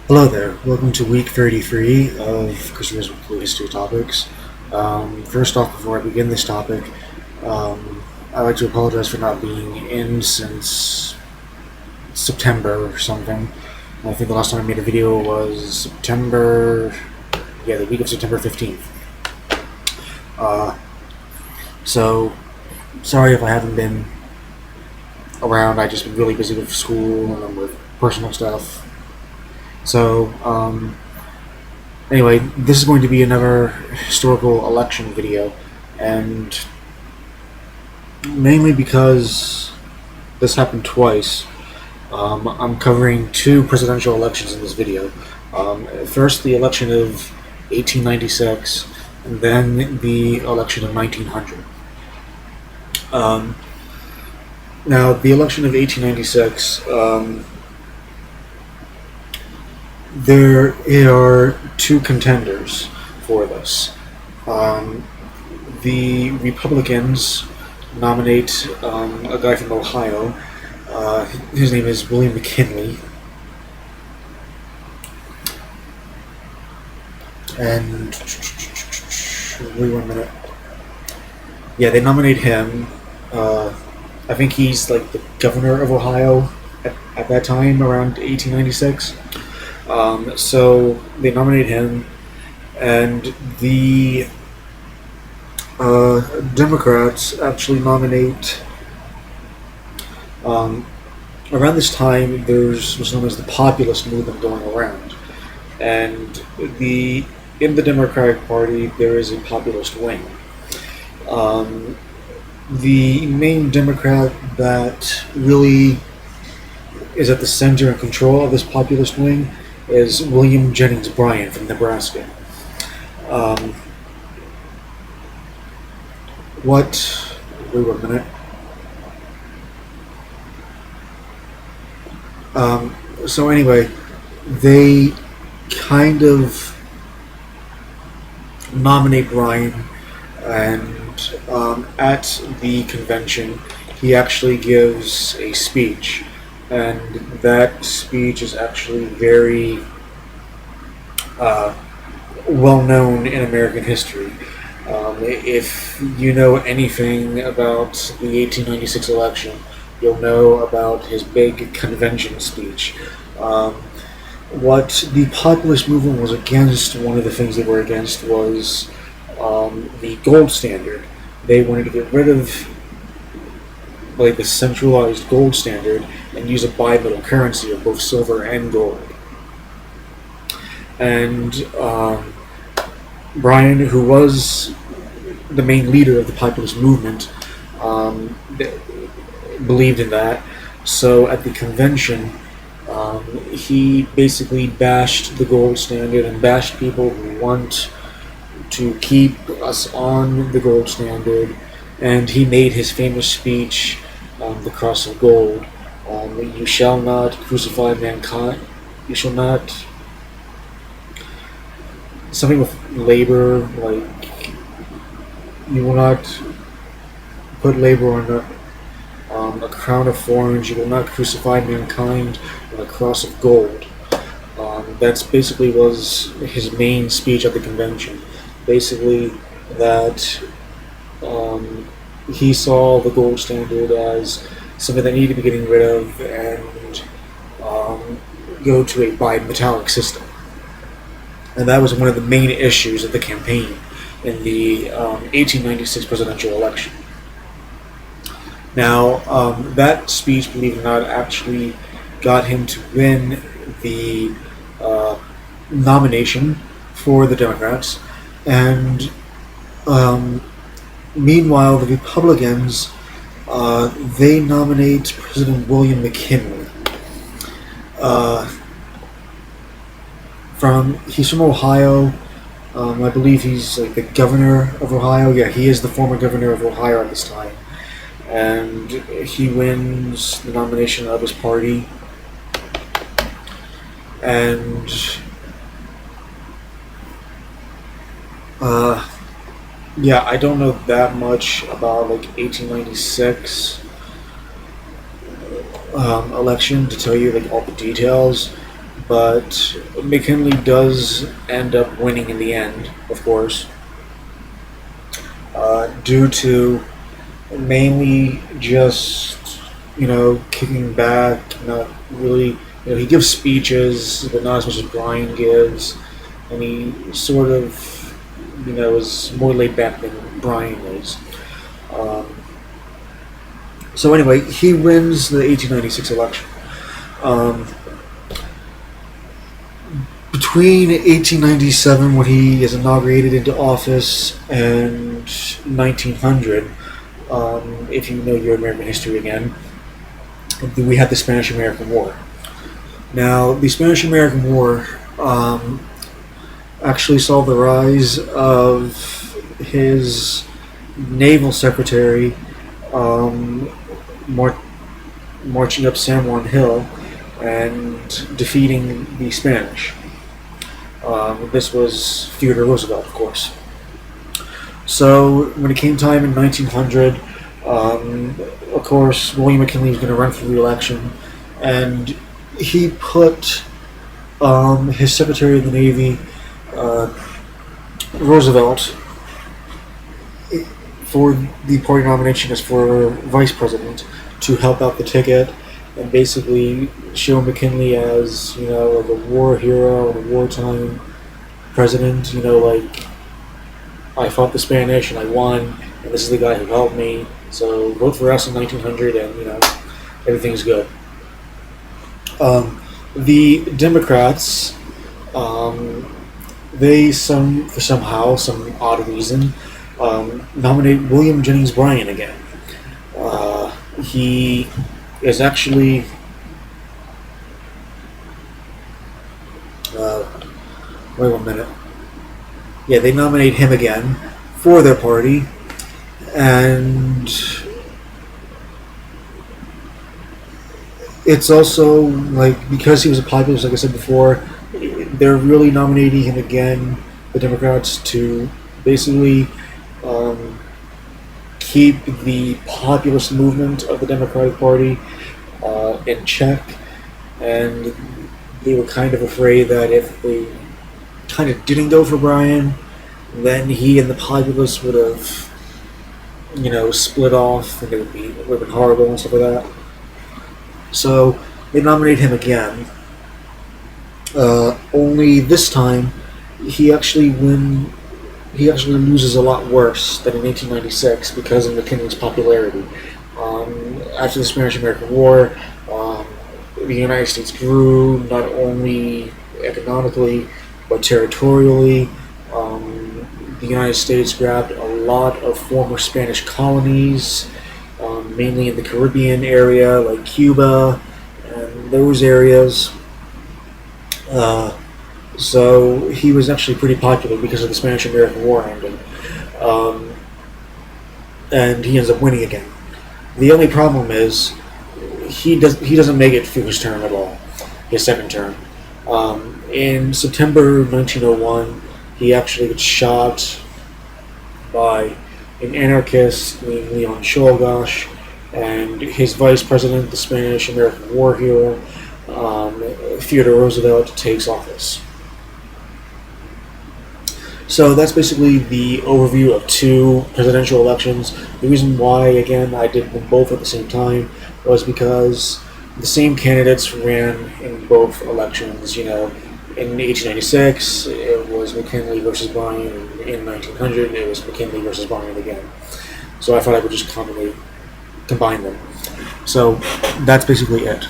Hello there. Welcome to week 33 of Christopher's Weekly History Topics. First off, before I begin this topic, I'd like to apologize for not being in since September or something. I think the last time I made a video was the week of September 15th. So, sorry if I haven't been around. I've just been really busy with school and with personal stuff. So, anyway, this is going to be another historical election video, and mainly because this happened twice, I'm covering two presidential elections in this video. First, the election of 1896, and then the election of 1900. Now, the election of 1896, there are two contenders for this. The Republicans nominate a guy from Ohio. His name is William McKinley. And wait 1 minute. Yeah, they nominate him. I think he's like the governor of Ohio at that time, around 1896. So they nominate him, and the Democrats actually nominate. Around this time, there's what's known as the populist movement going around, and in the Democratic Party there is a populist wing. The main Democrat that really is at the center and control of this populist wing is William Jennings Bryan from Nebraska. Wait 1 minute. So anyway, they kind of nominate Bryan, and at the convention, he actually gives a speech, and that speech is actually very well known in American history. If you know anything about the 1896 election, you'll know about his big convention speech. What the populist movement was against, one of the things they were against was the gold standard. They wanted to get rid of the centralized gold standard and use a bi-metal currency of both silver and gold. And Bryan, who was the main leader of the populist movement, believed in that. So at the convention, he basically bashed the gold standard and bashed people who want to keep us on the gold standard. And he made his famous speech, the cross of gold. You shall not crucify mankind. You shall not. Something with labor, like you will not put labor on a crown of thorns. You will not crucify mankind on a cross of gold. That's basically was his main speech at the convention. Basically, that he saw the gold standard as something that needed to be getting rid of and go to a bimetallic system. And that was one of the main issues of the campaign in the 1896 presidential election. Now, that speech, believe it or not, actually got him to win the nomination for the Democrats. And meanwhile, the Republicans, they nominate President William McKinley. He's from Ohio. I believe he's like the governor of Ohio. Yeah, he is the former governor of Ohio at this time. And he wins the nomination of his party. And yeah, I don't know that much about 1896 election to tell you all the details, but McKinley does end up winning in the end, of course, due to mainly just kicking back, not really. He gives speeches, but not as much as Brian gives, and he sort of is more laid back than Brian is. Um, so anyway, he wins the 1896 election. Um, Between 1897, when he is inaugurated into office, and 1900, if you know your American history again, we had the Spanish-American War. Now, the Spanish-American War actually saw the rise of his naval secretary um, marching up San Juan Hill and defeating the Spanish. This was Theodore Roosevelt, of course. So when it came time in 1900, of course, William McKinley was going to run for re-election, and he put his Secretary of the Navy, uh, Roosevelt, for the party nomination as for vice president to help out the ticket and basically show McKinley as like a war hero and a wartime president. Like, I fought the Spanish and I won, and this is the guy who helped me. So vote for us in 1900, and everything's good. The Democrats, they for somehow some odd reason nominate William Jennings Bryan again. He is actually wait 1 minute. Yeah, they nominate him again for their party, and it's also like because he was a populist, like I said before, they're really nominating him again, the Democrats, to basically keep the populist movement of the Democratic Party in check, and they were kind of afraid that if they kind of didn't go for Bryan, then he and the populists would have, split off, and it would have been horrible and stuff like that. So they nominate him again. Only this time, he actually loses a lot worse than in 1896 because of McKinley's popularity. After the Spanish-American War, the United States grew not only economically but territorially. The United States grabbed a lot of former Spanish colonies, mainly in the Caribbean area, like Cuba and those areas. So he was actually pretty popular because of the Spanish-American War ending, and he ends up winning again. The only problem is he doesn't make it through his term at all, his second term. In September 1901, he actually gets shot by an anarchist named Leon Czolgosz, and his vice president, the Spanish-American War hero, Theodore Roosevelt, takes office. So that's basically the overview of two presidential elections. The reason why, again, I did them both at the same time was because the same candidates ran in both elections. In 1896, it was McKinley versus Bryan. In 1900, it was McKinley versus Bryan again. So I thought I would just combine them. So that's basically it.